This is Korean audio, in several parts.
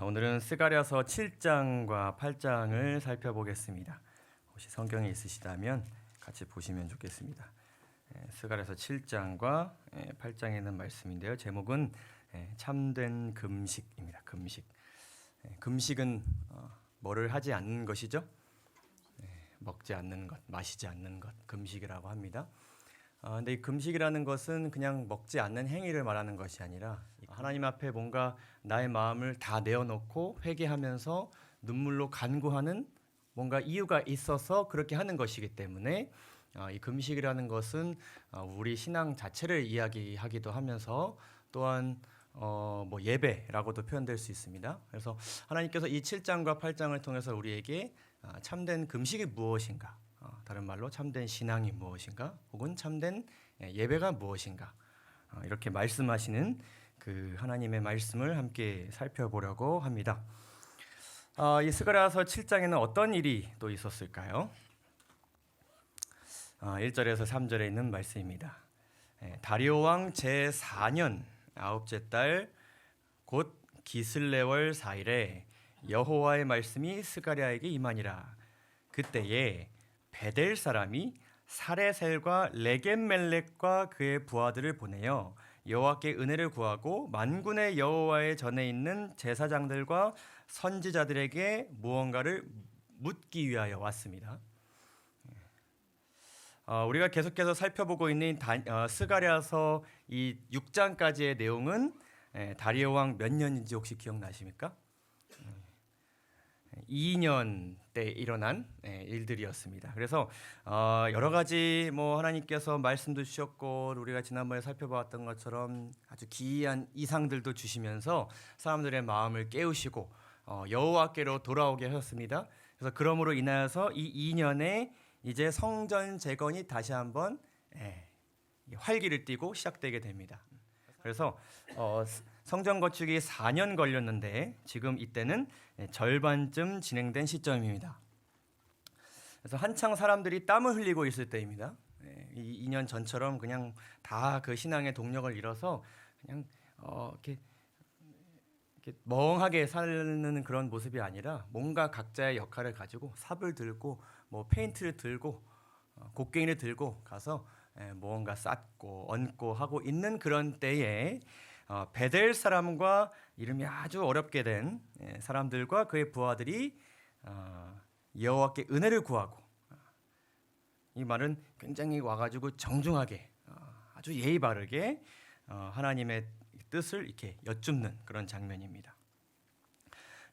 오늘은 스가랴서 7장과 8장을 살펴보겠습니다. 혹시 성경에 있으시다면 같이 보시면 좋겠습니다. 스가랴서 7장과 8장에 있는 말씀인데요. 제목은 참된 금식입니다. 금식. 금식은 뭐를 하지 않는 것이죠? 먹지 않는 것, 마시지 않는 것, 금식이라고 합니다. 근데 이 금식이라는 것은 그냥 먹지 않는 행위를 말하는 것이 아니라 하나님 앞에 뭔가 나의 마음을 다 내어놓고 회개하면서 눈물로 간구하는 뭔가 이유가 있어서 그렇게 하는 것이기 때문에 이 금식이라는 것은 우리 신앙 자체를 이야기하기도 하면서 또한 뭐 예배라고도 표현될 수 있습니다. 그래서 하나님께서 이 7장과 8장을 통해서 우리에게 참된 금식이 무엇인가, 다른 말로 참된 신앙이 무엇인가, 혹은 참된 예배가 무엇인가, 이렇게 말씀하시는 그 하나님의 말씀을 함께 살펴보려고 합니다. 이 스가랴서 7장에는 어떤 일이 또 있었을까요? 1절에서 3절에 있는 말씀입니다. 다리오 왕 제4년 아홉째 달 곧 기슬레월 4일에 여호와의 말씀이 스가랴에게 임하니라. 그때에 베델 사람이 사레셀과 레겜멜렉과 그의 부하들을 보내어 여호와께 은혜를 구하고 만군의 여호와의 전에 있는 제사장들과 선지자들에게 무언가를 묻기 위하여 왔습니다. 우리가 계속해서 살펴보고 있는 스가랴서 이 6장까지의 내용은 다리오 왕 몇 년인지 혹시 기억나십니까? 2년 때 일어난 일들이었습니다. 그래서 여러 가지 하나님께서 말씀도 주셨고 우리가 지난번에 살펴봤던 것처럼 아주 기이한 이상들도 주시면서 사람들의 마음을 깨우시고 여호와께로 돌아오게 하셨습니다. 그래서 그러므로 인하여서 이 2년에 이제 성전 재건이 다시 한번 활기를 띠고 시작되게 됩니다. 그래서 성전 건축이 4년 걸렸는데 지금 이때는 절반쯤 진행된 시점입니다. 그래서 한창 사람들이 땀을 흘리고 있을 때입니다. 이 2년 전처럼 그냥 다 그 신앙의 동력을 잃어서 그냥 이렇게 멍하게 사는 그런 모습이 아니라 뭔가 각자의 역할을 가지고 삽을 들고 페인트를 들고 곡괭이를 들고 가서 무언가 쌓고 얹고 하고 있는 그런 때에 베델 사람과 이름이 아주 어렵게 된 사람들과 그의 부하들이 여호와께 은혜를 구하고, 이 말은 굉장히 와가지고 정중하게 아주 예의 바르게 하나님의 뜻을 이렇게 여쭙는 그런 장면입니다.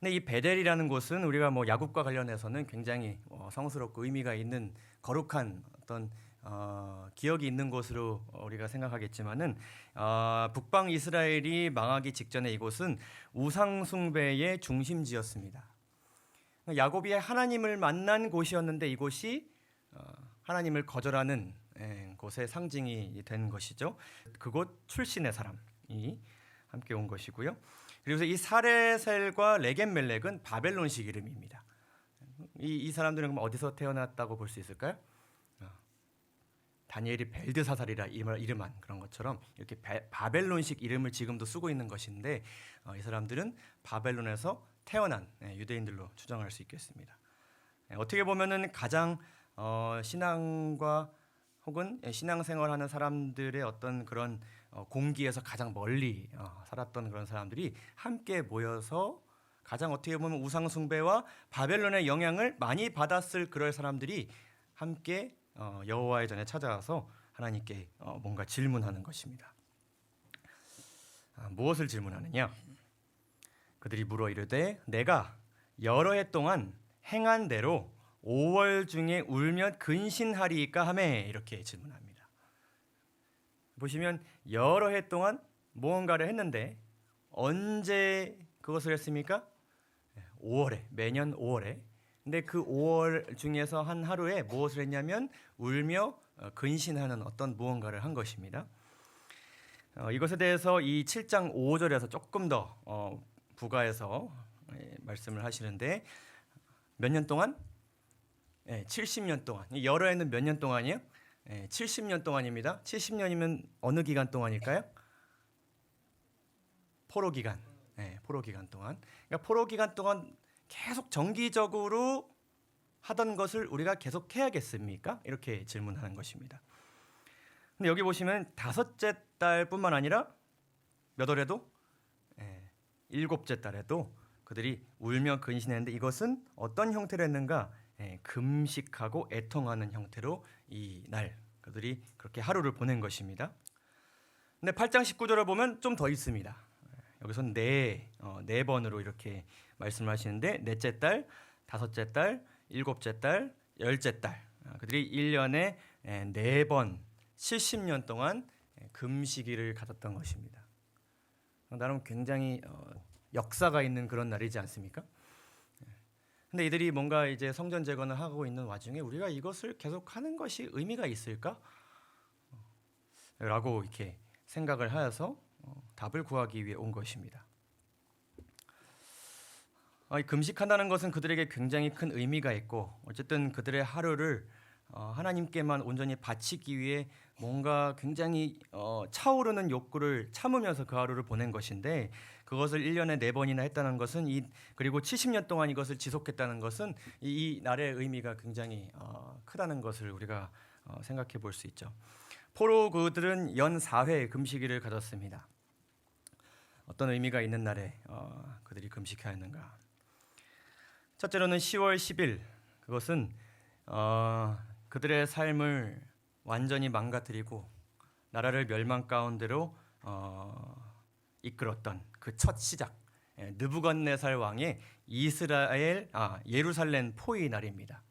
근데 이 베델이라는 곳은 우리가 야곱과 관련해서는 굉장히 성스럽고 의미가 있는 거룩한 어떤 기억이 있는 곳으로 우리가 생각하겠지만은 북방 이스라엘이 망하기 직전에 이곳은 우상 숭배의 중심지였습니다. 야곱이 하나님을 만난 곳이었는데 이곳이 하나님을 거절하는 곳의 상징이 된 것이죠. 그곳 출신의 사람이 함께 온 것이고요. 그래서 이 사레셀과 레겜멜렉은 바벨론식 이름입니다. 이 사람들은 그럼 어디서 태어났다고 볼 수 있을까요? 다니엘이 벨드사살이라 이름한 그런 것처럼 이렇게 바벨론식 이름을 지금도 쓰고 있는 것인데 이 사람들은 바벨론에서 태어난 유대인들로 추정할 수 있겠습니다. 어떻게 보면은 가장 신앙과 혹은 신앙생활하는 사람들의 어떤 그런 공기에서 가장 멀리 살았던 그런 사람들이 함께 모여서 가장 어떻게 보면 우상숭배와 바벨론의 영향을 많이 받았을 그럴 사람들이 함께 여호와의 전에 찾아와서 하나님께 뭔가 질문하는 것입니다. 무엇을 질문하느냐? 그들이 물어 이르되 내가 여러 해 동안 행한 대로 5월 중에 울며 근신하리이까 하매, 이렇게 질문합니다. 보시면 여러 해 동안 무언가를 했는데 언제 그것을 했습니까? 5월에, 매년 5월에. 근데 그 5월 중에서 한 하루에 무엇을 했냐면 울며 근신하는 어떤 무언가를 한 것입니다. 이것에 대해서 이 7장 5절에서 조금 더 부가해서 말씀을 하시는데, 몇 년 동안? 70년 동안. 여러 해는 몇 년 동안이에요? 70년 동안입니다. 70년이면 어느 기간 동안일까요? 포로 기간. 포로 기간 동안. 그러니까 포로 기간 동안 계속 정기적으로 하던 것을 우리가 계속 해야겠습니까? 이렇게 질문하는 것입니다. 근데 여기 보시면 다섯째 달뿐만 아니라 몇 월에도 일곱째 달에도 그들이 울며 근신했는데 이것은 어떤 형태로 했는가? 금식하고 애통하는 형태로 이 날 그들이 그렇게 하루를 보낸 것입니다. 근데 8장 19절을 보면 좀 더 있습니다. 여기서는 네 번으로 이렇게 말씀하시는데 넷째 달, 다섯째 달, 일곱째 달, 열째 달 그들이 1년에 4번 70년 동안 금식일을 가졌던 것입니다. 나름 굉장히 역사가 있는 그런 날이지 않습니까? 근데 이들이 뭔가 이제 성전 재건을 하고 있는 와중에 우리가 이것을 계속 하는 것이 의미가 있을까? 라고 이렇게 생각을 하여서 답을 구하기 위해 온 것입니다. 금식한다는 것은 그들에게 굉장히 큰 의미가 있고 어쨌든 그들의 하루를 하나님께만 온전히 바치기 위해 뭔가 굉장히 차오르는 욕구를 참으면서 그 하루를 보낸 것인데 그것을 1년에 4번이나 했다는 것은 그리고 70년 동안 이것을 지속했다는 것은 이 날의 의미가 굉장히 크다는 것을 우리가 생각해 볼 수 있죠. 포로 그들은 연 4회 금식일을 가졌습니다. 어떤 의미가 있는 날에 그들이 금식하였는가? 첫째로는 10월 10일 그것은 그들의 삶을 완전히 망가뜨리고 나라를 멸망 가운데로 이끌었던 그 첫 시작 느부갓네살 왕의 예루살렘 포위 날입니다.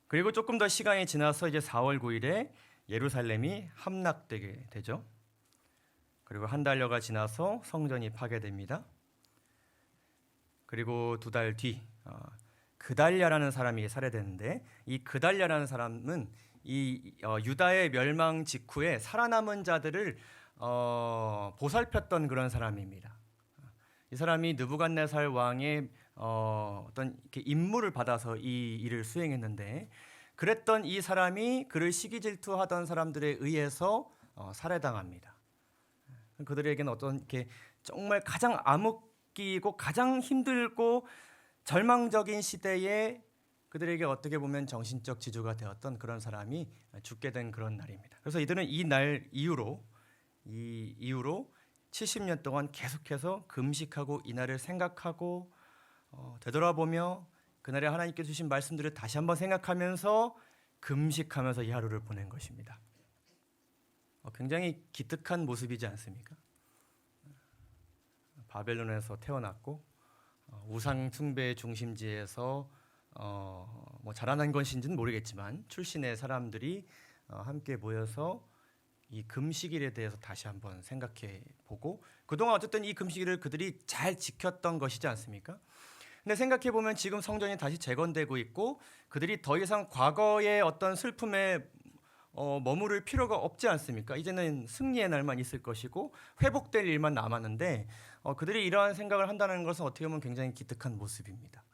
그리고 조금 더 시간이 지나서 이제 4월 9일에 예루살렘이 함락되게 되죠. 그리고 한 달여가 지나서 성전이 파괴됩니다. 그리고 2달 뒤 그달랴라는 사람이 살해되는데 이 그달랴라는 사람은 이 유다의 멸망 직후에 살아남은 자들을 보살폈던 그런 사람입니다. 이 사람이 느부갓네살 왕의 어떤 이렇게 임무를 받아서 이 일을 수행했는데 그랬던 이 사람이 그를 시기 질투하던 사람들에 의해서 살해당합니다. 그들에게는 어떤 이렇게 정말 가장 암흑기고 가장 힘들고 절망적인 시대에 그들에게 어떻게 보면 정신적 지주가 되었던 그런 사람이 죽게 된 그런 날입니다. 그래서 이들은 이 날 이후로 70년 동안 계속해서 금식하고 이 날을 생각하고 되돌아보며 그날에 하나님께 주신 말씀들을 다시 한번 생각하면서 금식하면서 이 하루를 보낸 것입니다. 굉장히 기특한 모습이지 않습니까? 바벨론에서 태어났고 우상 숭배의 중심지에서 뭐 자라난 것인지는 모르겠지만 출신의 사람들이 함께 모여서 이 금식일에 대해서 다시 한번 생각해 보고 그동안 어쨌든 이 금식일을 그들이 잘 지켰던 것이지 않습니까? 근데 생각해 보면 지금 성전이 다시 재건되고 있고 그들이 더 이상 과거의 어떤 슬픔에 머무를 필요가 없지 않습니까? 이제는 승리의 날만 있을 것이고 회복될 일만 남았는데 그들이 이러한 생각을 한다는 것은 어떻게 보면 굉장히 기특한 모습입니다.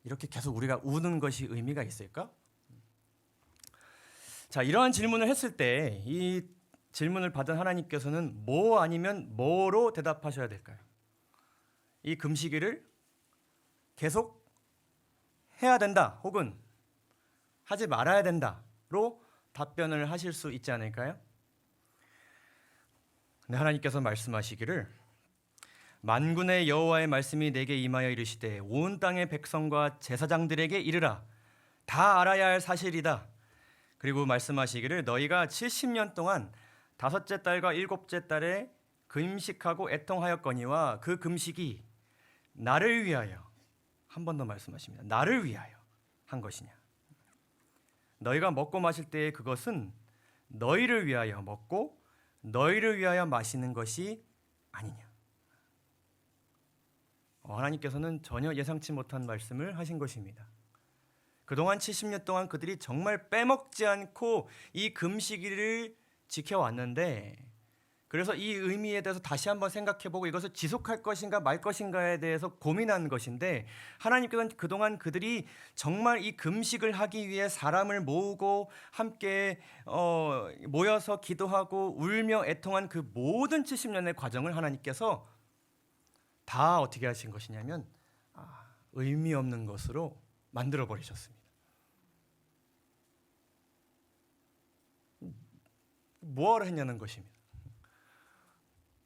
이렇게 계속 우리가 우는 것이 의미가 있을까? 자, 이러한 질문을 했을 때 이 질문을 받은 하나님께서는 뭐 아니면 뭐로 대답하셔야 될까요? 이 금식일을 계속 해야 된다 혹은 하지 말아야 된다로 답변을 하실 수 있지 않을까요? 네, 하나님께서 말씀하시기를 만군의 여호와의 말씀이 내게 임하여 이르시되 온 땅의 백성과 제사장들에게 이르라 다 알아야 할 사실이다. 그리고 말씀하시기를 너희가 70년 동안 다섯째 달과 일곱째 달에 금식하고 애통하였거니와 그 금식이 나를 위하여 한 번 더 말씀하십니다. 나를 위하여 한 것이냐. 너희가 먹고 마실 때에 그것은 너희를 위하여 먹고 너희를 위하여 마시는 것이 아니냐. 하나님께서는 전혀 예상치 못한 말씀을 하신 것입니다. 그동안 70년 동안 그들이 정말 빼먹지 않고 이 금식일을 지켜왔는데 그래서 이 의미에 대해서 다시 한번 생각해보고 이것을 지속할 것인가 말 것인가에 대해서 고민한 것인데 하나님께서는 그동안 그들이 정말 이 금식을 하기 위해 사람을 모으고 함께 모여서 기도하고 울며 애통한 그 모든 70년의 과정을 하나님께서 다 어떻게 하신 것이냐면 의미 없는 것으로 만들어 버리셨습니다. 뭐하러 했냐는 것입니다.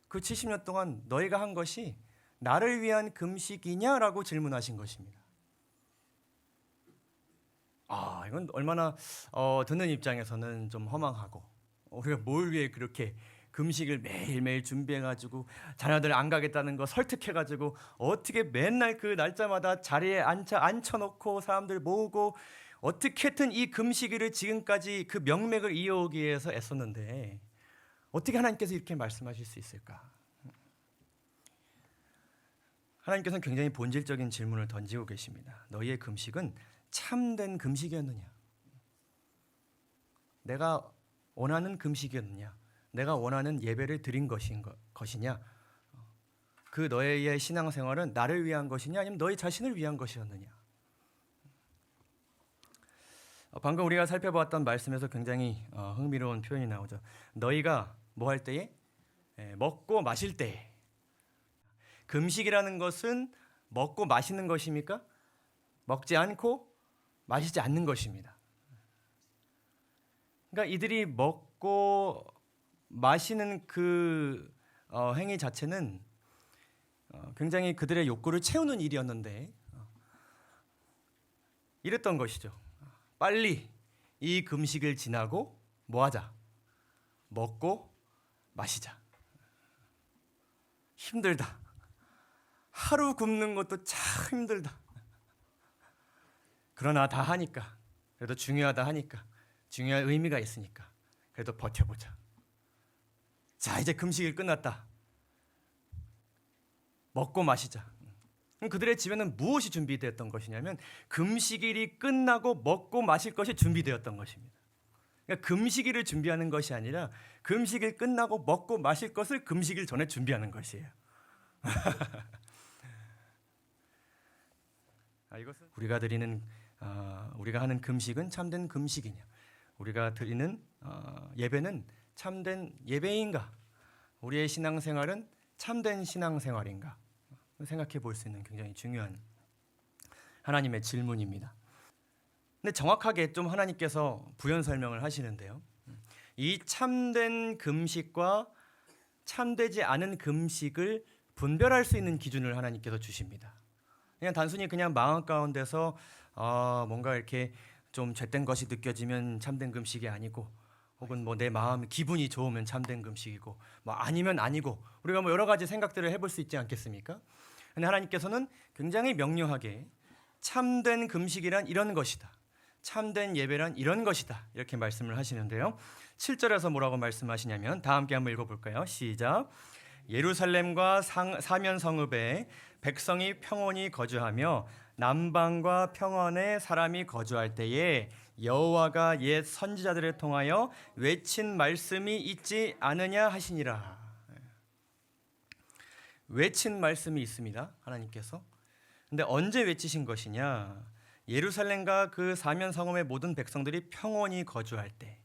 그 70년 동안 너희가 한 것이 나를 위한 금식이냐라고 질문하신 것입니다. 이건 얼마나 듣는 입장에서는 좀 허망하고, 우리가 뭘 위해 그렇게 금식을 매일매일 준비해가지고 자녀들 안 가겠다는 거 설득해가지고 어떻게 맨날 그 날짜마다 자리에 앉혀놓고 사람들 모으고 어떻게든 이 금식일을 지금까지 그 명맥을 이어오기 위해서 애썼는데 어떻게 하나님께서 이렇게 말씀하실 수 있을까? 하나님께서는 굉장히 본질적인 질문을 던지고 계십니다. 너희의 금식은 참된 금식이었느냐? 내가 원하는 금식이었느냐? 내가 원하는 예배를 드린 것이냐? 그 너희의 신앙생활은 나를 위한 것이냐? 아니면 너희 자신을 위한 것이었느냐? 방금 우리가 살펴보았던 말씀에서 굉장히 흥미로운 표현이 나오죠. 너희가 뭐 할 때에? 먹고 마실 때에. 금식이라는 것은 먹고 마시는 것입니까? 먹지 않고 마시지 않는 것입니다. 그러니까 이들이 먹고 마시는 그 행위 자체는 굉장히 그들의 욕구를 채우는 일이었는데 이랬던 것이죠. 빨리 이 금식을 지나고 뭐 하자? 먹고 마시자. 힘들다. 하루 굶는 것도 참 힘들다. 그러나 다 하니까, 그래도 중요하다 하니까, 중요한 의미가 있으니까 그래도 버텨보자. 자, 이제 금식일 끝났다. 먹고 마시자. 그들의 집에는 무엇이 준비되었던 것이냐면 금식일이 끝나고 먹고 마실 것이 준비되었던 것입니다. 그러니까 금식일을 준비하는 것이 아니라 금식일 끝나고 먹고 마실 것을 금식일 전에 준비하는 것이에요. 이것은 우리가 하는 금식은 참된 금식이냐? 우리가 드리는 예배는 참된 예배인가? 우리의 신앙생활은 참된 신앙생활인가? 생각해 볼 수 있는 굉장히 중요한 하나님의 질문입니다. 근데 정확하게 좀 하나님께서 부연 설명을 하시는데요. 이 참된 금식과 참되지 않은 금식을 분별할 수 있는 기준을 하나님께서 주십니다. 그냥 단순히 그냥 마음 가운데서 뭔가 이렇게 좀 죄된 것이 느껴지면 참된 금식이 아니고, 혹은 뭐 내 마음 기분이 좋으면 참된 금식이고, 뭐 아니면 아니고, 우리가 뭐 여러 가지 생각들을 해볼 수 있지 않겠습니까? 근데 하나님께서는 굉장히 명료하게 참된 금식이란 이런 것이다, 참된 예배란 이런 것이다, 이렇게 말씀을 하시는데요. 7절에서 뭐라고 말씀하시냐면, 다 함께 한번 읽어볼까요? 시작. 예루살렘과 사면 성읍에 백성이 평온히 거주하며 남방과 평원에 사람이 거주할 때에 여호와가 옛 선지자들을 통하여 외친 말씀이 있지 않으냐 하시니라. 외친 말씀이 있습니다, 하나님께서. 근데 언제 외치신 것이냐? 예루살렘과 그 사면 성읍의 모든 백성들이 평온히 거주할 때.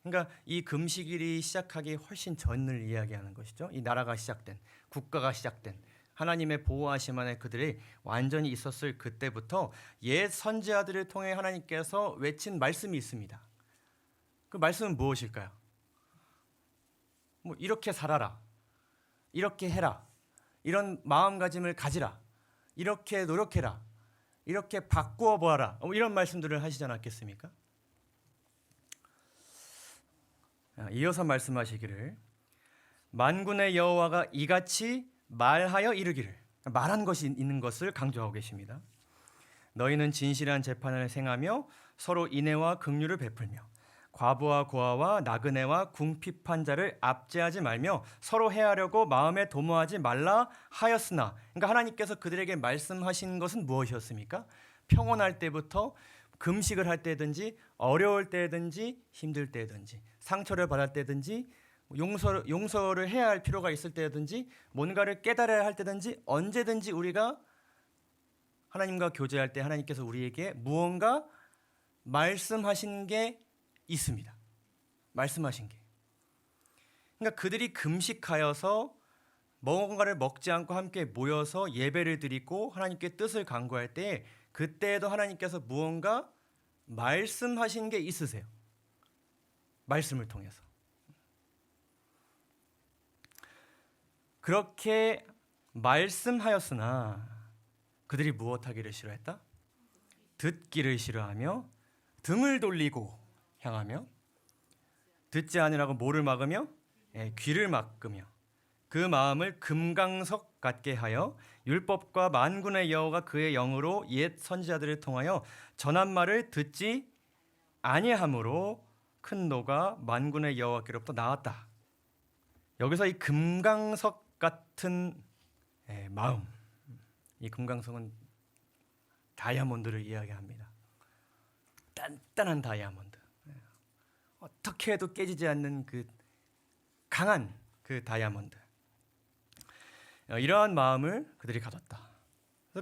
그러니까 이 금식일이 시작하기 훨씬 전을 이야기하는 것이죠. 이 나라가 시작된, 국가가 시작된, 하나님의 보호하심 안에 그들이 완전히 있었을 그때부터 옛 선지자들을 통해 하나님께서 외친 말씀이 있습니다. 그 말씀은 무엇일까요? 뭐 이렇게 살아라, 이렇게 해라, 이런 마음가짐을 가지라, 이렇게 노력해라, 이렇게 바꾸어 보아라, 이런 말씀들을 하시지 않았겠습니까? 이어서 말씀하시기를, 만군의 여호와가 이같이 말하여 이르기를, 말한 것이 있는 것을 강조하고 계십니다. 너희는 진실한 재판을 행하며 서로 인애와 긍휼을 베풀며 과부와 고아와 나그네와 궁핍한 자를 압제하지 말며 서로 해하려고 마음에 도모하지 말라 하였으나, 그러니까 하나님께서 그들에게 말씀하신 것은 무엇이었습니까? 평온할 때부터 금식을 할 때든지, 어려울 때든지, 힘들 때든지, 상처를 받을 때든지, 용서를 해야 할 필요가 있을 때든지, 뭔가를 깨달아야 할 때든지, 언제든지 우리가 하나님과 교제할 때 하나님께서 우리에게 무언가 말씀하신 게 있습니다. 말씀하신 게. 그러니까 그들이 금식하여서 뭔가를 먹지 않고 함께 모여서 예배를 드리고 하나님께 뜻을 간구할 때 그때에도 하나님께서 무언가 말씀하신 게 있으세요. 말씀을 통해서. 그렇게 말씀하였으나 그들이 무엇하기를 싫어했다? 듣기를 싫어하며 등을 돌리고 향하며 듣지 아니라고 뭐를 막으며 귀를 막으며 그 마음을 금강석 같게 하여 율법과 만군의 여호와가 그의 영으로 옛 선지자들을 통하여 전한 말을 듣지 아니하므로 큰 노가 만군의 여호와께로부터 나왔다. 여기서 이 금강석 같은 마음, 이 금강석은 다이아몬드를 이야기합니다. 단단한 다이아몬드, 어떻게 해도 깨지지 않는 그 강한 그 다이아몬드. 이러한 마음을 그들이 가졌다.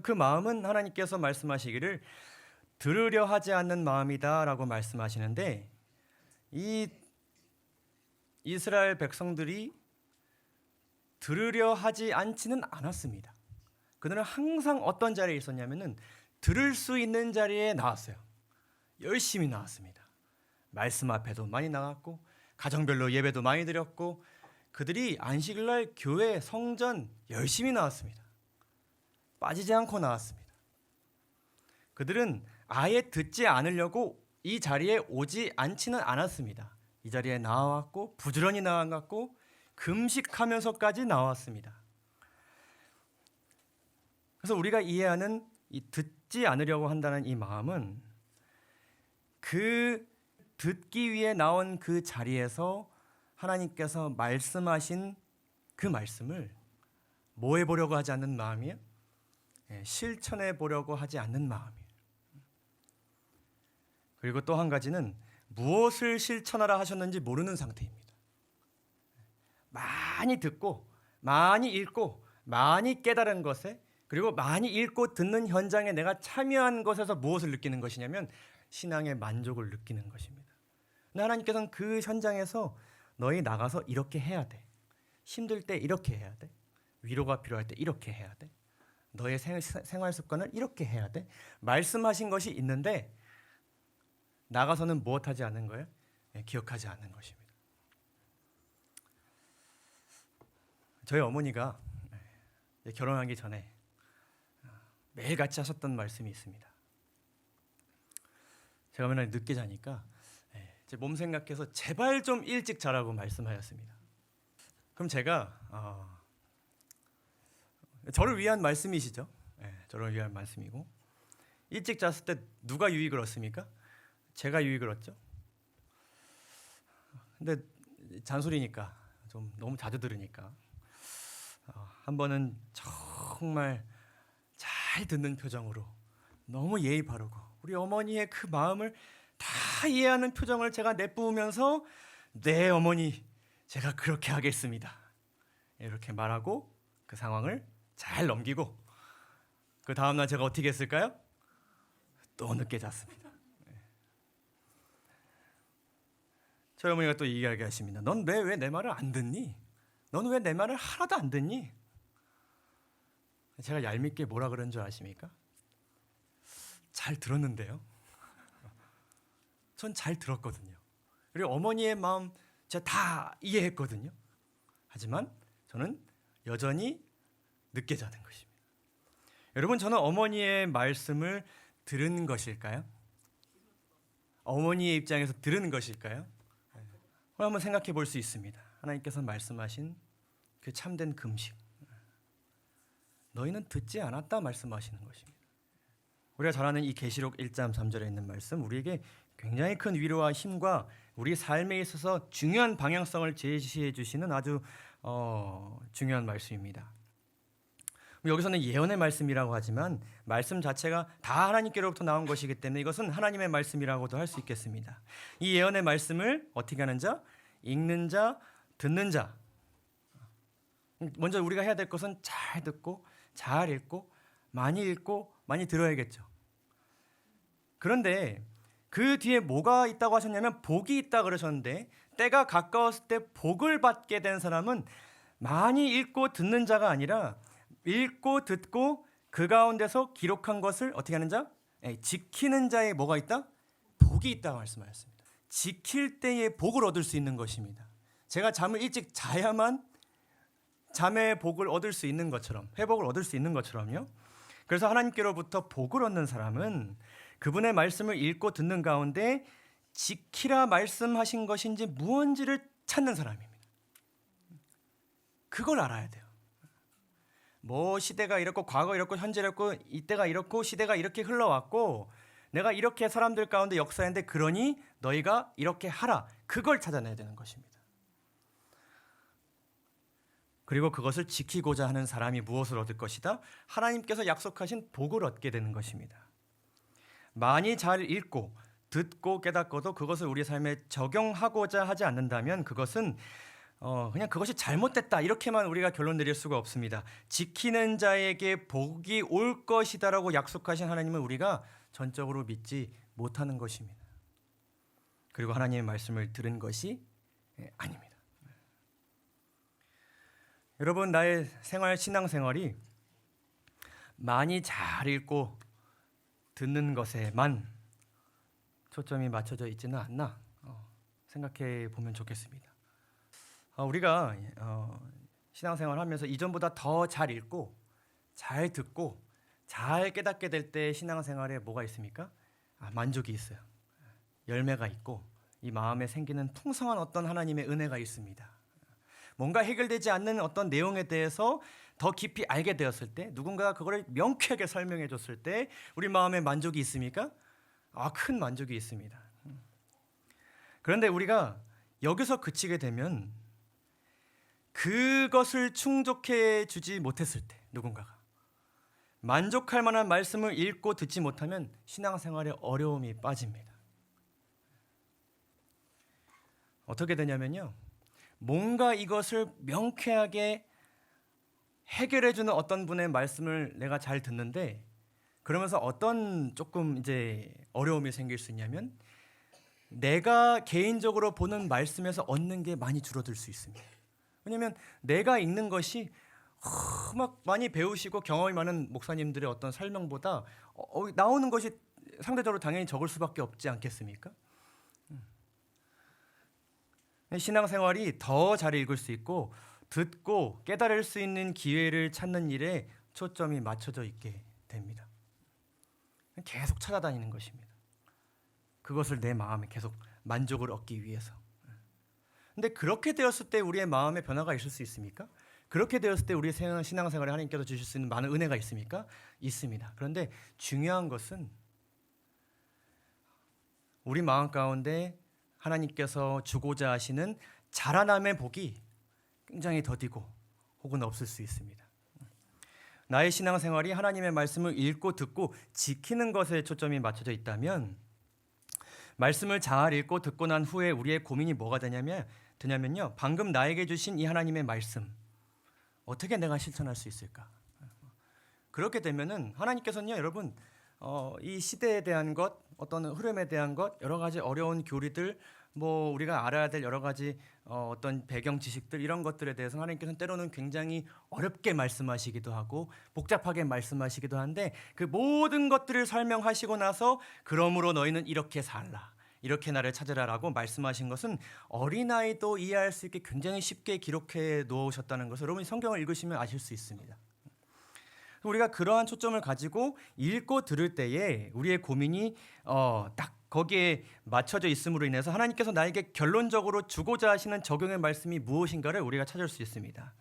그 마음은 하나님께서 말씀하시기를 들으려 하지 않는 마음이다라고 말씀하시는데, 이 이스라엘 백성들이 들으려 하지 않지는 않았습니다. 그들은 항상 어떤 자리에 있었냐면은 들을 수 있는 자리에 나왔어요. 열심히 나왔습니다. 말씀 앞에도 많이 나갔고 가정별로 예배도 많이 드렸고 그들이 안식일날 교회 성전 열심히 나왔습니다. 빠지지 않고 나왔습니다. 그들은 아예 듣지 않으려고 이 자리에 오지 않지는 않았습니다. 이 자리에 나왔고 부지런히 나왔고 금식하면서까지 나왔습니다. 그래서 우리가 이해하는 이 듣지 않으려고 한다는 이 마음은 그 듣기 위해 나온 그 자리에서 하나님께서 말씀하신 그 말씀을 뭐 해보려고 하지 않는 마음이에요? 실천해 보려고 하지 않는 마음이에요. 그리고 또 한 가지는 무엇을 실천하라 하셨는지 모르는 상태입니다. 많이 듣고 많이 읽고 많이 깨달은 것에 그리고 많이 읽고 듣는 현장에 내가 참여한 것에서 무엇을 느끼는 것이냐면 신앙의 만족을 느끼는 것입니다. 근데 하나님께서는 그 현장에서 너희 나가서 이렇게 해야 돼. 힘들 때 이렇게 해야 돼. 위로가 필요할 때 이렇게 해야 돼. 너의 생활 습관을 이렇게 해야 돼. 말씀하신 것이 있는데 나가서는 무엇하지 않는 거예요? 기억하지 않는 것입니다. 저희 어머니가 결혼하기 전에 매일 같이 하셨던 말씀이 있습니다. 제가 맨날 늦게 자니까 제 몸 생각해서 제발 좀 일찍 자라고 말씀하셨습니다. 그럼 제가 저를 위한 말씀이시죠. 저를 위한 말씀이고 일찍 잤을 때 누가 유익을 얻습니까? 제가 유익을 얻죠. 근데 잔소리니까 좀 너무 자주 들으니까 한 번은 정말 잘 듣는 표정으로 너무 예의 바르고 우리 어머니의 그 마음을 다 이해하는 표정을 제가 내뿜으면서 네 어머니 제가 그렇게 하겠습니다 이렇게 말하고 그 상황을 잘 넘기고 그 다음날 제가 어떻게 했을까요? 또 늦게 잤습니다. 저희 어머니가 또 이야기하십니다. 넌 왜 내 말을 안 듣니? 넌 왜 내 말을 하나도 안 듣니? 제가 얄밉게 뭐라 그런 줄 아십니까? 잘 들었는데요. 전 잘 들었거든요. 그리고 어머니의 마음 제가 다 이해했거든요. 하지만 저는 여전히 늦게 자는 것입니다. 여러분, 저는 어머니의 말씀을 들은 것일까요? 어머니의 입장에서 들은 것일까요? 한번 생각해 볼 수 있습니다. 하나님께서 말씀하신 그 참된 금식, 너희는 듣지 않았다 말씀하시는 것입니다. 우리가 잘 아는 이 계시록 1장 3절에 있는 말씀, 우리에게 굉장히 큰 위로와 힘과 우리 삶에 있어서 중요한 방향성을 제시해 주시는 아주 중요한 말씀입니다. 여기서는 예언의 말씀이라고 하지만 말씀 자체가 다 하나님께로부터 나온 것이기 때문에 이것은 하나님의 말씀이라고도 할 수 있겠습니다. 이 예언의 말씀을 어떻게 하는 자? 읽는 자, 듣는 자. 먼저 우리가 해야 될 것은 잘 듣고 잘 읽고 많이 들어야겠죠. 그런데 그 뒤에 뭐가 있다고 하셨냐면 복이 있다 그러셨는데 때가 가까웠을 때 복을 받게 된 사람은 많이 읽고 듣는 자가 아니라 읽고 듣고 그 가운데서 기록한 것을 어떻게 하는 자? 지키는 자에 뭐가 있다? 복이 있다고 말씀하셨습니다. 지킬 때에 복을 얻을 수 있는 것입니다. 제가 잠을 일찍 자야만 잠의 복을 얻을 수 있는 것처럼, 회복을 얻을 수 있는 것처럼요. 그래서 하나님께로부터 복을 얻는 사람은 그분의 말씀을 읽고 듣는 가운데 지키라 말씀하신 것인지 무언지를 찾는 사람입니다. 그걸 알아야 돼요. 뭐 시대가 이렇고 과거 이렇고 현재 이렇고 이때가 이렇고 시대가 이렇게 흘러왔고 내가 이렇게 사람들 가운데 역사했는데 그러니 너희가 이렇게 하라. 그걸 찾아내야 되는 것입니다. 그리고 그것을 지키고자 하는 사람이 무엇을 얻을 것이다? 하나님께서 약속하신 복을 얻게 되는 것입니다. 많이 잘 읽고 듣고 깨닫고도 그것을 우리 삶에 적용하고자 하지 않는다면 그것은 그냥 그것이 잘못됐다 이렇게만 우리가 결론 내릴 수가 없습니다. 지키는 자에게 복이 올 것이다라고 약속하신 하나님을 우리가 전적으로 믿지 못하는 것입니다. 그리고 하나님의 말씀을 들은 것이 아닙니다. 여러분, 나의 신앙생활이 많이 잘 읽고 듣는 것에만 초점이 맞춰져 있지는 않나 생각해 보면 좋겠습니다. 우리가 신앙생활하면서 이전보다 더 잘 읽고 잘 듣고 잘 깨닫게 될 때 신앙생활에 뭐가 있습니까? 만족이 있어요. 열매가 있고 이 마음에 생기는 풍성한 어떤 하나님의 은혜가 있습니다. 뭔가 해결되지 않는 어떤 내용에 대해서 더 깊이 알게 되었을 때 누군가가 그걸 명쾌하게 설명해 줬을 때 우리 마음에 만족이 있습니까? 큰 만족이 있습니다. 그런데 우리가 여기서 그치게 되면 그것을 충족해 주지 못했을 때 누군가가 만족할 만한 말씀을 읽고 듣지 못하면 신앙생활에 어려움이 빠집니다. 어떻게 되냐면요, 뭔가 이것을 명쾌하게 해결해주는 어떤 분의 말씀을 내가 잘 듣는데 그러면서 어떤 조금 이제 어려움이 생길 수 있냐면 내가 개인적으로 보는 말씀에서 얻는 게 많이 줄어들 수 있습니다. 왜냐하면 내가 읽는 것이 막 많이 배우시고 경험이 많은 목사님들의 어떤 설명보다 나오는 것이 상대적으로 당연히 적을 수밖에 없지 않겠습니까? 신앙생활이 더 잘 읽을 수 있고 듣고 깨달을 수 있는 기회를 찾는 일에 초점이 맞춰져 있게 됩니다. 계속 찾아다니는 것입니다. 그것을 내 마음에 계속 만족을 얻기 위해서. 근데 그렇게 되었을 때 우리의 마음에 변화가 있을 수 있습니까? 그렇게 되었을 때 우리의 신앙생활에 하나님께서 주실 수 있는 많은 은혜가 있습니까? 있습니다. 그런데 중요한 것은 우리 마음 가운데 하나님께서 주고자 하시는 자라남의 복이 굉장히 더디고 혹은 없을 수 있습니다. 나의 신앙생활이 하나님의 말씀을 읽고 듣고 지키는 것에 초점이 맞춰져 있다면 말씀을 잘 읽고 듣고 난 후에 우리의 고민이 뭐가 되냐면요, 방금 나에게 주신 이 하나님의 말씀 어떻게 내가 실천할 수 있을까? 그렇게 되면은 하나님께서는요, 여러분 이 시대에 대한 것, 어떤 흐름에 대한 것, 여러 가지 어려운 교리들, 뭐 우리가 알아야 될 여러 가지 어떤 배경 지식들 이런 것들에 대해서 하나님께서는 때로는 굉장히 어렵게 말씀하시기도 하고 복잡하게 말씀하시기도 한데 그 모든 것들을 설명하시고 나서 그러므로 너희는 이렇게 살라, 이렇게 나를 찾으라라고 말씀하신 것은 어린아이도 이해할 수 있게 굉장히 쉽게 기록해 놓으셨다는 것을 여러분이 성경을 읽으시면 아실 수 있습니다. 우리가 그러한 초점을 가지고 읽고 들을 때에 우리의 고민이 딱 거기에 맞춰져 있음으로 인해서 하나님께서 나에게 결론적으로 주고자 하시는 적용의 말씀이 무엇인가를 우리가 찾을 수 있습니다.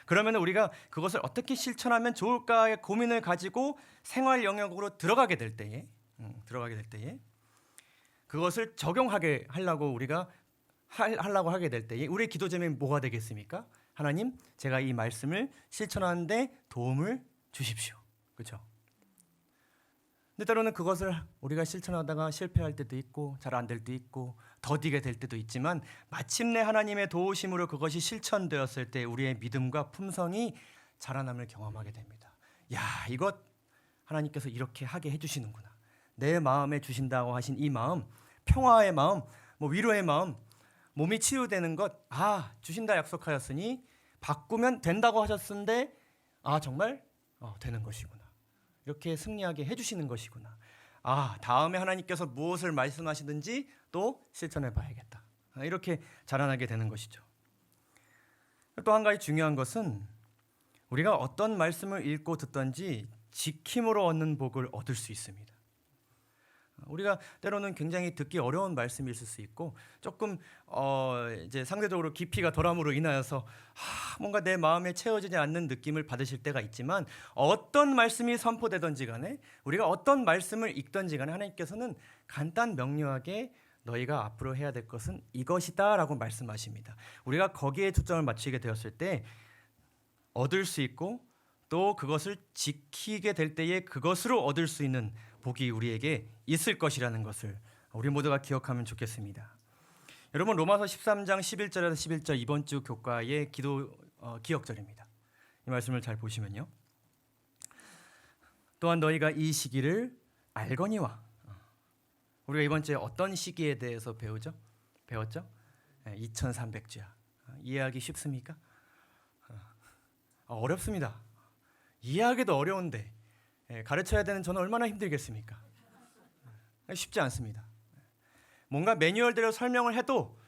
그러면 우리가 그것을 어떻게 실천하면 좋을까의 고민을 가지고 생활 영역으로 들어가게 될 때에 그것을 적용하게 하려고 우리가 하려고 하게 될 때에 우리의 기도 제목이 뭐가 되겠습니까? 하나님, 제가 이 말씀을 실천하는데 도움을 주십시오. 그렇죠? 근데 때로는 그것을 우리가 실천하다가 실패할 때도 있고 잘 안 될 때도 있고 더디게 될 때도 있지만 마침내 하나님의 도우심으로 그것이 실천되었을 때 우리의 믿음과 품성이 자라남을 경험하게 됩니다. 야, 이것 하나님께서 이렇게 하게 해주시는구나. 내 마음에 주신다고 하신 이 마음, 평화의 마음, 위로의 마음, 몸이 치유되는 것, 주신다 약속하였으니 바꾸면 된다고 하셨는데 정말 되는 것이구나. 이렇게 승리하게 해주시는 것이구나. 다음에 하나님께서 무엇을 말씀하시든지 또 실천해 봐야겠다. 이렇게 자라나게 되는 것이죠. 또 한 가지 중요한 것은 우리가 어떤 말씀을 읽고 듣든지 지킴으로 얻는 복을 얻을 수 있습니다. 우리가 때로는 굉장히 듣기 어려운 말씀이 있을 수 있고 조금 이제 상대적으로 깊이가 덜함으로 인하여서 뭔가 내 마음에 채워지지 않는 느낌을 받으실 때가 있지만 어떤 말씀이 선포되든지 간에 우리가 어떤 말씀을 읽든지 간에 하나님께서는 간단 명료하게 너희가 앞으로 해야 될 것은 이것이다 라고 말씀하십니다. 우리가 거기에 초점을 맞추게 되었을 때 얻을 수 있고 또 그것을 지키게 될 때에 그것으로 얻을 수 있는 복이 우리에게 있을 것이라는 것을 우리 모두가 기억하면 좋겠습니다. 여러분, 로마서 13장 11절에서 11절 이번 주 교과의 기도 기억절입니다. 이 말씀을 잘 보시면요. 또한 너희가 이 시기를 알거니와. 우리가 이번 주에 어떤 시기에 대해서 배웠죠? 2300주야. 이해하기 쉽습니까? 어렵습니다. 이해하기도 어려운데 가르쳐야 되는 저는 얼마나 힘들겠습니까? 쉽지 않습니다. 뭔가 매뉴얼대로 설명을 해도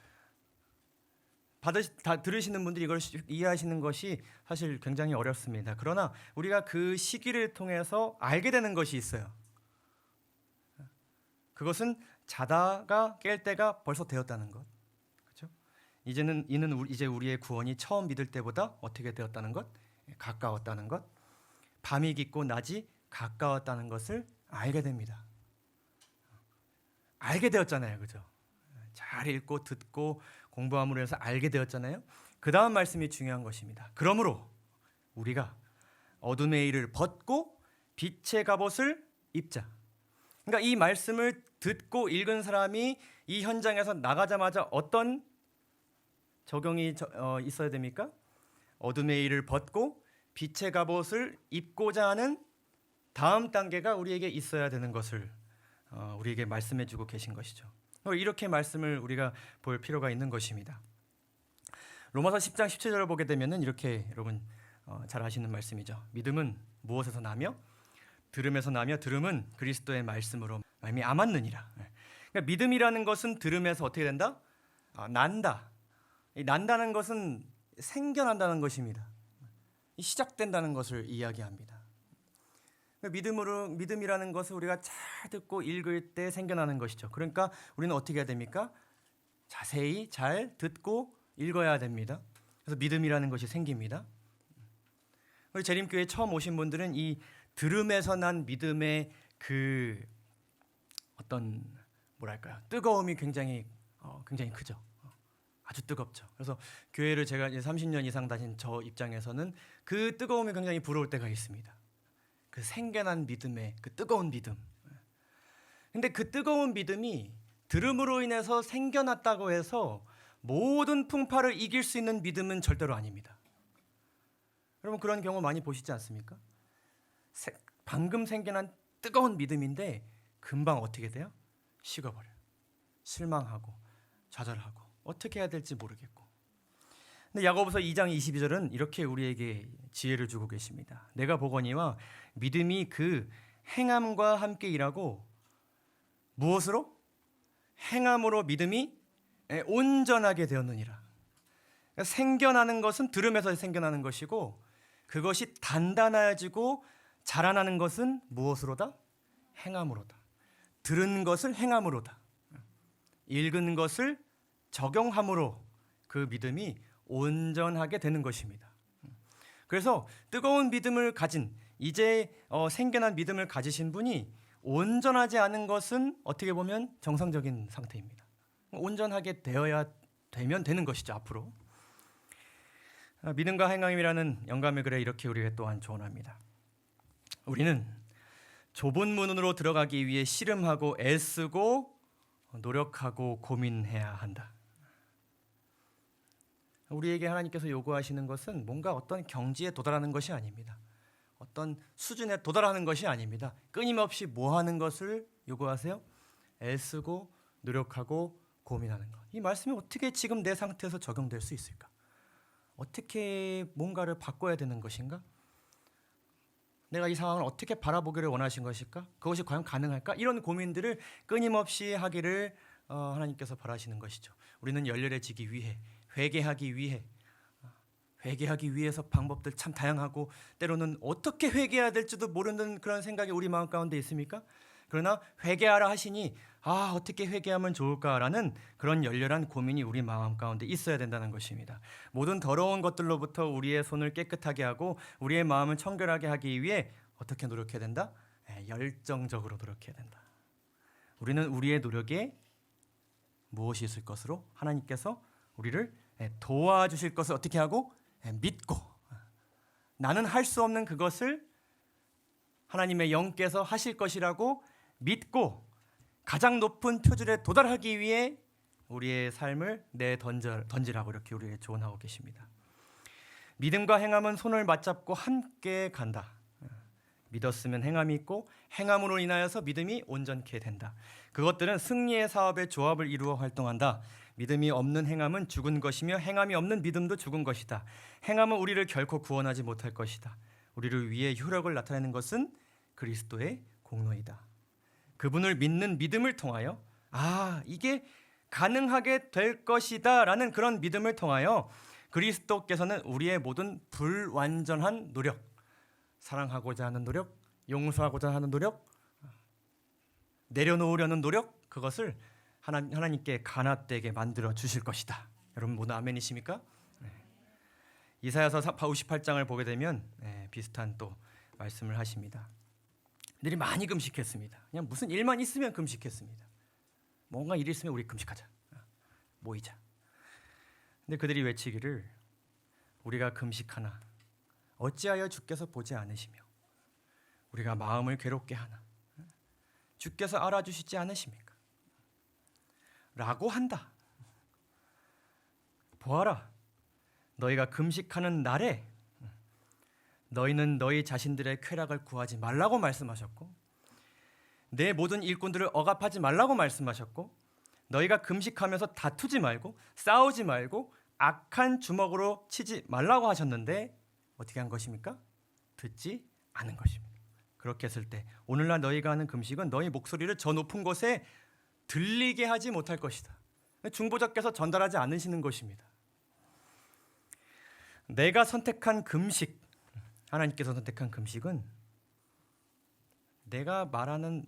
들으시는 분들이 이걸 이해하시는 것이 사실 굉장히 어렵습니다. 그러나 우리가 그 시기를 통해서 알게 되는 것이 있어요. 그것은 자다가 깰 때가 벌써 되었다는 것. 그렇죠? 이제 우리의 구원이 처음 믿을 때보다 어떻게 되었다는 것? 가까웠다는 것. 밤이 깊고 낮이 가까웠다는 것을 알게 됩니다. 알게 되었잖아요. 그죠? 잘 읽고 듣고 공부함으로 해서 알게 되었잖아요. 그 다음 말씀이 중요한 것입니다. 그러므로 우리가 어둠의 일을 벗고 빛의 갑옷을 입자. 그러니까 이 말씀을 듣고 읽은 사람이 이 현장에서 나가자마자 어떤 적용이 있어야 됩니까? 어둠의 일을 벗고 빛의 갑옷을 입고자 하는 다음 단계가 우리에게 있어야 되는 것을 우리에게 말씀해 주고 계신 것이죠. 이렇게 말씀을 우리가 볼 필요가 있는 것입니다. 로마서 10장 17절을 보게 되면은 이렇게 여러분 잘 아시는 말씀이죠. 믿음은 무엇에서 나며 들음에서 나며 들음은 그리스도의 말씀으로 말미암았느니라. 그러니까 믿음이라는 것은 들음에서 어떻게 된다? 난다. 난다는 것은 생겨난다는 것입니다. 시작된다는 것을 이야기합니다. 믿음이라는 것을 우리가 잘 듣고 읽을 때 생겨나는 것이죠. 그러니까 우리는 어떻게 해야 됩니까? 자세히 잘 듣고 읽어야 됩니다. 그래서 믿음이라는 것이 생깁니다. 우리 재림교회 처음 오신 분들은 이 들음에서 난 믿음의 그 어떤 뜨거움이 굉장히 크죠. 아주 뜨겁죠. 그래서 교회를 제가 이제 30년 이상 다닌 저 입장에서는 그 뜨거움이 굉장히 부러울 때가 있습니다. 그 생겨난 믿음의 그 뜨거운 믿음. 근데 그 뜨거운 믿음이 들음으로 인해서 생겨났다고 해서 모든 풍파를 이길 수 있는 믿음은 절대로 아닙니다. 여러분 그런 경우 많이 보시지 않습니까? 방금 생겨난 뜨거운 믿음인데 금방 어떻게 돼요? 식어버려요. 실망하고 좌절하고 어떻게 해야 될지 모르겠고. 근데 야고보서 2장 22절은 이렇게 우리에게 지혜를 주고 계십니다. 내가 보거니와 믿음이 그 행함과 함께 일하고 무엇으로? 행함으로 믿음이 온전하게 되었느니라. 그러니까 생겨나는 것은 들음에서 생겨나는 것이고 그것이 단단해지고 자라나는 것은 무엇으로다? 행함으로다. 들은 것을 행함으로다. 읽은 것을 적용함으로 그 믿음이 온전하게 되는 것입니다. 그래서 뜨거운 믿음을 가진 이제 생겨난 믿음을 가지신 분이 온전하지 않은 것은 어떻게 보면 정상적인 상태입니다. 온전하게 되면 되는 것이죠. 앞으로 믿음과 행함이라는 영감의 글에 이렇게 우리가 또한 조언합니다. 우리는 좁은 문으로 들어가기 위해 씨름하고 애쓰고 노력하고 고민해야 한다. 우리에게 하나님께서 요구하시는 것은 뭔가 어떤 경지에 도달하는 것이 아닙니다. 어떤 수준에 도달하는 것이 아닙니다. 끊임없이 뭐 하는 것을 요구하세요? 애쓰고 노력하고 고민하는 것. 이 말씀이 어떻게 지금 내 상태에서 적용될 수 있을까? 어떻게 뭔가를 바꿔야 되는 것인가? 내가 이 상황을 어떻게 바라보기를 원하신 것일까? 그것이 과연 가능할까? 이런 고민들을 끊임없이 하기를 하나님께서 바라시는 것이죠. 우리는 열렬해지기 위해, 회개하기 위해, 회개하기 위해서 방법들 참 다양하고 때로는 어떻게 회개해야 될지도 모르는 그런 생각이 우리 마음 가운데 있습니까? 그러나 회개하라 하시니 어떻게 회개하면 좋을까라는 그런 열렬한 고민이 우리 마음 가운데 있어야 된다는 것입니다. 모든 더러운 것들로부터 우리의 손을 깨끗하게 하고 우리의 마음을 청결하게 하기 위해 어떻게 노력해야 된다? 열정적으로 노력해야 된다. 우리는 우리의 노력에 무엇이 있을 것으로 하나님께서 우리를 도와주실 것을 어떻게 하고 믿고, 나는 할 수 없는 그것을 하나님의 영께서 하실 것이라고 믿고 가장 높은 표준에 도달하기 위해 우리의 삶을 내던지라고 이렇게 우리에게 조언하고 계십니다. 믿음과 행함은 손을 맞잡고 함께 간다. 믿었으면 행함이 있고 행함으로 인하여서 믿음이 온전케 된다. 그것들은 승리의 사업의 조합을 이루어 활동한다. 믿음이 없는 행함은 죽은 것이며 행함이 없는 믿음도 죽은 것이다. 행함은 우리를 결코 구원하지 못할 것이다. 우리를 위해 효력을 나타내는 것은 그리스도의 공로이다. 그분을 믿는 믿음을 통하여 이게 가능하게 될 것이다 라는 그런 믿음을 통하여 그리스도께서는 우리의 모든 불완전한 노력, 사랑하고자 하는 노력, 용서하고자 하는 노력, 내려놓으려는 노력, 그것을 하나님께 가나되게 만들어 주실 것이다. 여러분 모두 아멘이십니까? 이사야서 58장을 보게 되면 비슷한 또 말씀을 하십니다. 그들이 많이 금식했습니다. 그냥 무슨 일만 있으면 금식했습니다. 뭔가 일 있으면 우리 금식하자, 모이자. 근데 그들이 외치기를 우리가 금식하나 어찌하여 주께서 보지 않으시며 우리가 마음을 괴롭게 하나 주께서 알아주시지 않으십니까? 라고 한다. 보아라, 너희가 금식하는 날에 너희는 너희 자신들의 쾌락을 구하지 말라고 말씀하셨고 내 모든 일꾼들을 억압하지 말라고 말씀하셨고 너희가 금식하면서 다투지 말고 싸우지 말고 악한 주먹으로 치지 말라고 하셨는데 어떻게 한 것입니까? 듣지 않은 것입니다. 그렇게 했을 때 오늘날 너희가 하는 금식은 너희 목소리를 저 높은 곳에 들리게 하지 못할 것이다. 중보자께서 전달하지 않으시는 것입니다. 내가 선택한 금식, 하나님께서 선택한 금식은 내가 말하는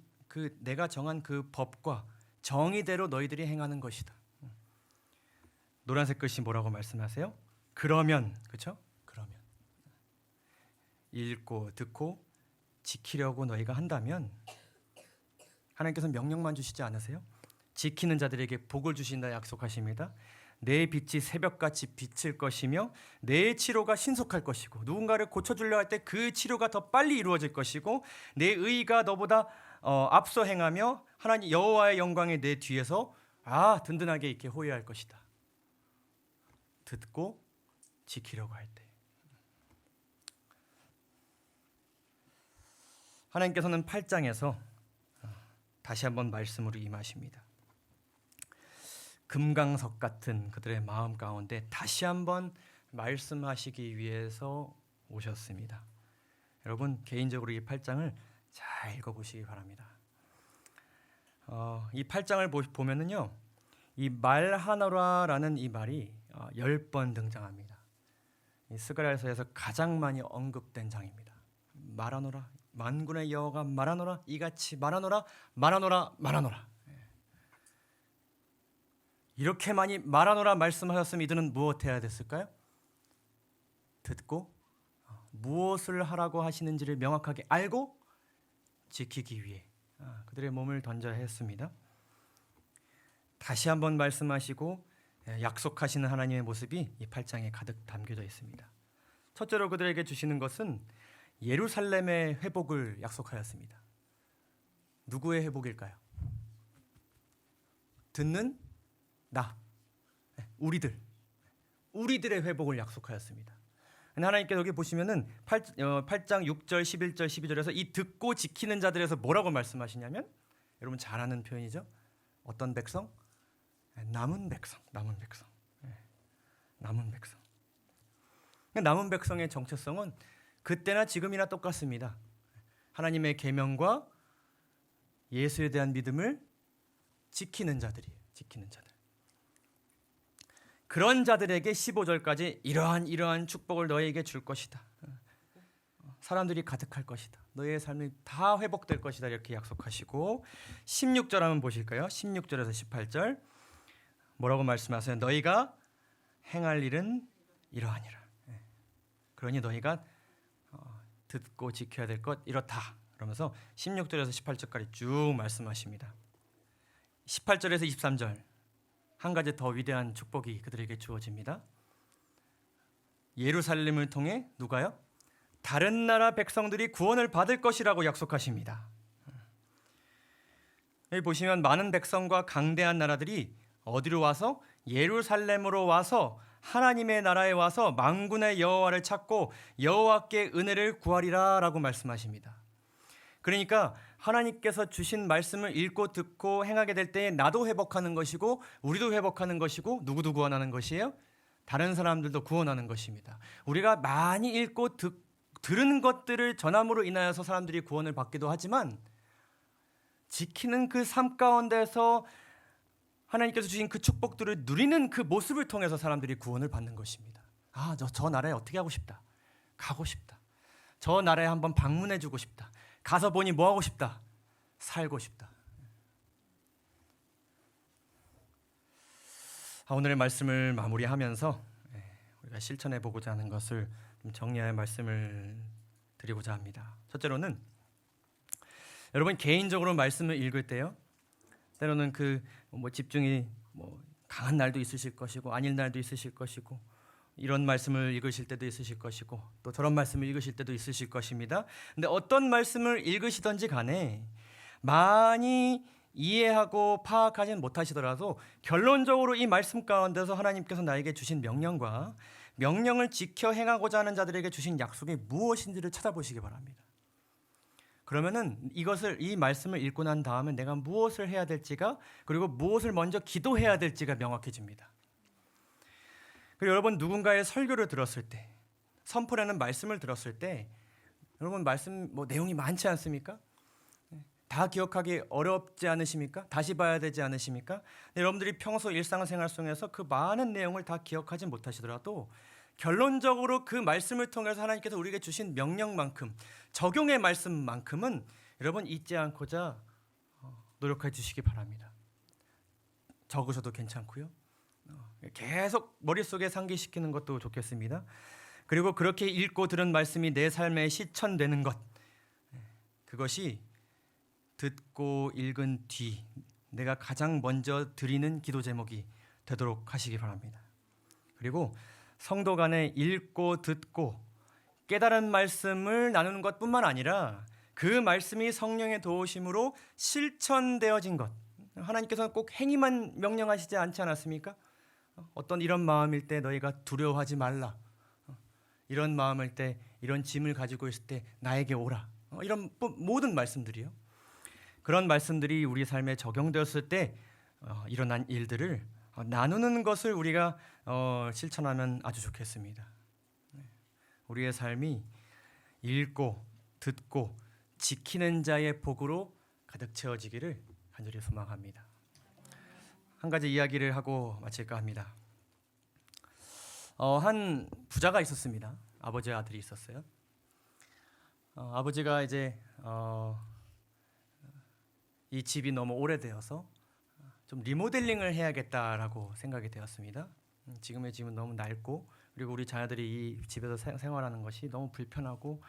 내가 정한 그 법과 정의대로 너희들이 행하는 것이다. 노란색 글씨 뭐라고 말씀하세요? 그러면, 그렇죠? 그러면 읽고 듣고 지키려고 너희가 한다면 하나님께서 명령만 주시지 않으세요? 지키는 자들에게 복을 주신다 약속하십니다. 내 빛이 새벽같이 비칠 것이며 내 치료가 신속할 것이고 누군가를 고쳐주려 할 때 그 치료가 더 빨리 이루어질 것이고 내 의가 너보다 앞서 행하며 하나님 여호와의 영광이 내 뒤에서 든든하게 이렇게 호위할 것이다. 듣고 지키려고 할 때 하나님께서는 8장에서 다시 한번 말씀으로 임하십니다. 금강석 같은 그들의 마음 가운데 다시 한번 말씀하시기 위해서 오셨습니다. 여러분 개인적으로 이 8장을 잘 읽어보시기 바랍니다. 이 8장을 보면은요, 이 말하노라라는 이 말이 10번 등장합니다. 이 스가랴서에서 가장 많이 언급된 장입니다. 말하노라, 만군의 여호와가 말하노라, 이같이 말하노라, 말하노라, 말하노라. 이렇게 많이 말하노라 말씀하셨으면 이들은 무엇해야 됐을까요? 듣고 무엇을 하라고 하시는지를 명확하게 알고 지키기 위해 그들의 몸을 던져야 했습니다. 다시 한번 말씀하시고 약속하시는 하나님의 모습이 이 8장에 가득 담겨져 있습니다. 첫째로 그들에게 주시는 것은 예루살렘의 회복을 약속하였습니다. 누구의 회복일까요? 듣는 우리들의 회복을 약속하였습니다. 하나님께서 여기 보시면은 8장 6절, 11절, 12절에서 이 듣고 지키는 자들에서 뭐라고 말씀하시냐면 여러분 잘 아는 표현이죠. 어떤 백성? 남은 백성. 남은 백성. 남은 백성의 정체성은 그때나 지금이나 똑같습니다. 하나님의 계명과 예수에 대한 믿음을 지키는 자들이에요. 지키는 자들. 그런 자들에게 15절까지 이러한 축복을 너희에게 줄 것이다. 사람들이 가득할 것이다. 너희의 삶이 다 회복될 것이다. 이렇게 약속하시고 16절 한번 보실까요? 16절에서 18절 뭐라고 말씀하세요? 너희가 행할 일은 이러하니라. 그러니 너희가 듣고 지켜야 될 것 이렇다. 그러면서 16절에서 18절까지 쭉 말씀하십니다. 18절에서 23절 한 가지 더 위대한 축복이 그들에게 주어집니다. 예루살렘을 통해 누가요? 다른 나라 백성들이 구원을 받을 것이라고 약속하십니다. 여기 보시면 많은 백성과 강대한 나라들이 어디로 와서? 예루살렘으로 와서 하나님의 나라에 와서 만군의 여호와를 찾고 여호와께 은혜를 구하리라 라고 말씀하십니다. 그러니까 하나님께서 주신 말씀을 읽고 듣고 행하게 될 때에 나도 회복하는 것이고 우리도 회복하는 것이고 누구도 구원하는 것이에요? 다른 사람들도 구원하는 것입니다. 우리가 많이 읽고 들은 것들을 전함으로 인하여서 사람들이 구원을 받기도 하지만 지키는 그 삶 가운데서 하나님께서 주신 그 축복들을 누리는 그 모습을 통해서 사람들이 구원을 받는 것입니다. 저 나라에 어떻게 하고 싶다. 가고 싶다. 저 나라에 한번 방문해 주고 싶다. 가서 보니 뭐 하고 싶다. 살고 싶다. 오늘의 말씀을 마무리하면서 우리가 실천해 보고자 하는 것을 좀 정리할 말씀을 드리고자 합니다. 첫째로는 여러분 개인적으로 말씀을 읽을 때요. 때로는 집중이 강한 날도 있으실 것이고 아닐 날도 있으실 것이고 이런 말씀을 읽으실 때도 있으실 것이고 또 저런 말씀을 읽으실 때도 있으실 것입니다. 근데 어떤 말씀을 읽으시든지 간에 많이 이해하고 파악하지는 못하시더라도 결론적으로 이 말씀 가운데서 하나님께서 나에게 주신 명령과 명령을 지켜 행하고자 하는 자들에게 주신 약속이 무엇인지를 찾아보시기 바랍니다. 그러면은 이 말씀을 읽고 난 다음에 내가 무엇을 해야 될지가 그리고 무엇을 먼저 기도해야 될지가 명확해집니다. 그리고 여러분 누군가의 설교를 들었을 때 선포라는 말씀을 들었을 때 여러분 말씀 내용이 많지 않습니까? 다 기억하기 어렵지 않으십니까? 다시 봐야 되지 않으십니까? 여러분들이 평소 일상생활 속에서 그 많은 내용을 다 기억하지 못하시더라도 결론적으로 그 말씀을 통해서 하나님께서 우리에게 주신 명령만큼 적용의 말씀만큼은 여러분 잊지 않고자 노력해 주시기 바랍니다. 적으셔도 괜찮고요. 계속 머릿속에 상기시키는 것도 좋겠습니다. 그리고 그렇게 읽고 들은 말씀이 내 삶에 실천되는 것 그것이 듣고 읽은 뒤 내가 가장 먼저 드리는 기도 제목이 되도록 하시기 바랍니다. 그리고 성도 간에 읽고 듣고 깨달은 말씀을 나누는 것뿐만 아니라 그 말씀이 성령의 도우심으로 실천되어진 것 하나님께서는 꼭 행위만 명령하시지 않지 않았습니까? 어떤 이런 마음일 때 너희가 두려워하지 말라. 이런 마음일 때 이런 짐을 가지고 있을 때 나에게 오라. 이런 모든 말씀들이요. 그런 말씀들이 우리 삶에 적용되었을 때 일어난 일들을 나누는 것을 우리가 실천하면 아주 좋겠습니다. 우리의 삶이 읽고 듣고 지키는 자의 복으로 가득 채워지기를 간절히 소망합니다. 한 가지 이야기를 하고 마칠까 합니다. 한 부자가 있었습니다. 아버지와 아들이 있었어요. 아버지가 이제 이 집이 너무 오래되어서 좀 리모델링을 해야겠다라고 생각이 되었습니다. 지금의 집은 너무 낡고 그리고 우리 자녀들이 이 집에서 생활하는 것이 너무 불편하고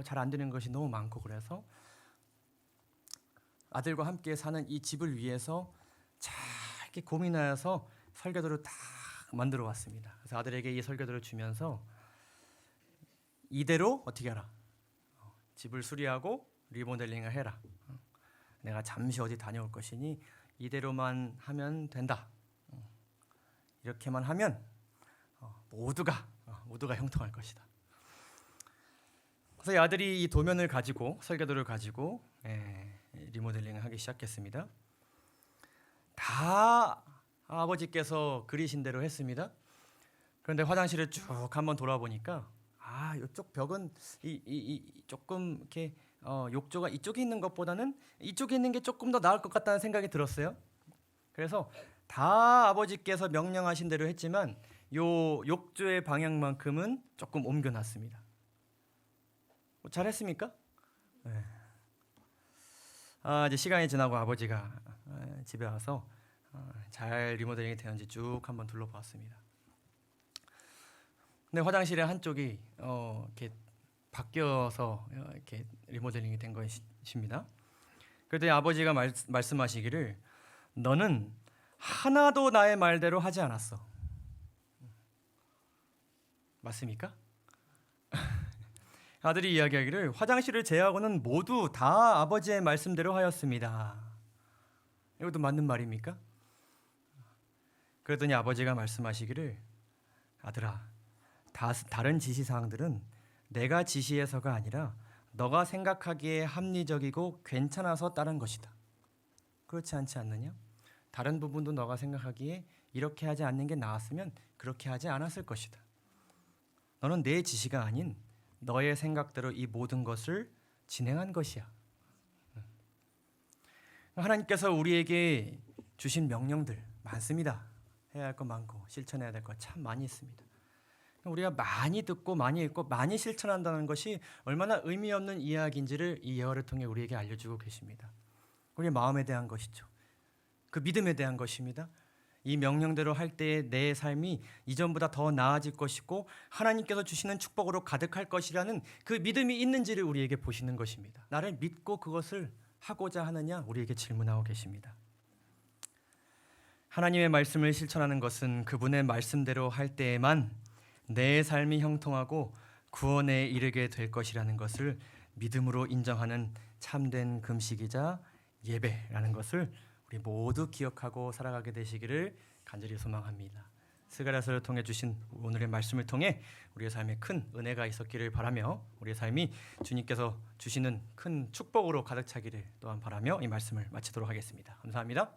잘 안 되는 것이 너무 많고 그래서 아들과 함께 사는 이 집을 위해서 잘 이렇게 고민하여서 설계도를 딱 만들어 왔습니다. 그래서 아들에게 이 설계도를 주면서 이대로 어떻게 하라. 집을 수리하고 리모델링을 해라. 내가 잠시 어디 다녀올 것이니 이대로만 하면 된다. 이렇게만 하면 모두가 형통할 것이다. 그래서 이 아들이 이 도면을 가지고 설계도를 가지고 리모델링을 하기 시작했습니다. 다 아버지께서 그리신 대로 했습니다. 그런데 화장실을 쭉 한번 돌아보니까 이쪽 벽은 조금 이렇게 욕조가 이쪽에 있는 것보다는 이쪽에 있는 게 조금 더 나을 것 같다는 생각이 들었어요. 그래서 다 아버지께서 명령하신 대로 했지만 요 욕조의 방향만큼은 조금 옮겨놨습니다. 잘했습니까? 네. 이제 시간이 지나고 아버지가 집에 와서 잘 리모델링이 되는지 쭉 한번 둘러봤습니다. 근데 화장실의 한쪽이 이렇게 바뀌어서 이렇게 리모델링이 된 것입니다. 그랬더니 아버지가 말씀하시기를 너는 하나도 나의 말대로 하지 않았어. 맞습니까? 아들이 이야기하기를 화장실을 제외하고는 모두 다 아버지의 말씀대로 하였습니다. 이것도 맞는 말입니까? 그랬더니 아버지가 말씀하시기를 아들아, 다른 지시사항들은 내가 지시해서가 아니라 너가 생각하기에 합리적이고 괜찮아서 따른 것이다. 그렇지 않지 않느냐? 다른 부분도 너가 생각하기에 이렇게 하지 않는 게 나았으면 그렇게 하지 않았을 것이다. 너는 내 지시가 아닌 너의 생각대로 이 모든 것을 진행한 것이야. 하나님께서 우리에게 주신 명령들 많습니다. 해야 할 것 많고 실천해야 될 것 참 많이 있습니다. 우리가 많이 듣고 많이 읽고 많이 실천한다는 것이 얼마나 의미 없는 이야기인지를 이 예화를 통해 우리에게 알려주고 계십니다. 우리의 마음에 대한 것이죠. 그 믿음에 대한 것입니다. 이 명령대로 할 때의 내 삶이 이전보다 더 나아질 것이고 하나님께서 주시는 축복으로 가득할 것이라는 그 믿음이 있는지를 우리에게 보시는 것입니다. 나를 믿고 그것을 하고자 하느냐 우리에게 질문하고 계십니다. 하나님의 말씀을 실천하는 것은 그분의 말씀대로 할 때에만 내 삶이 형통하고 구원에 이르게 될 것이라는 것을 믿음으로 인정하는 참된 금식이자 예배라는 것을 우리 모두 기억하고 살아가게 되시기를 간절히 소망합니다. 스가랴서를 통해 주신 오늘의 말씀을 통해 우리의 삶에 큰 은혜가 있었기를 바라며 우리의 삶이 주님께서 주시는 큰 축복으로 가득 차기를 또한 바라며 이 말씀을 마치도록 하겠습니다. 감사합니다.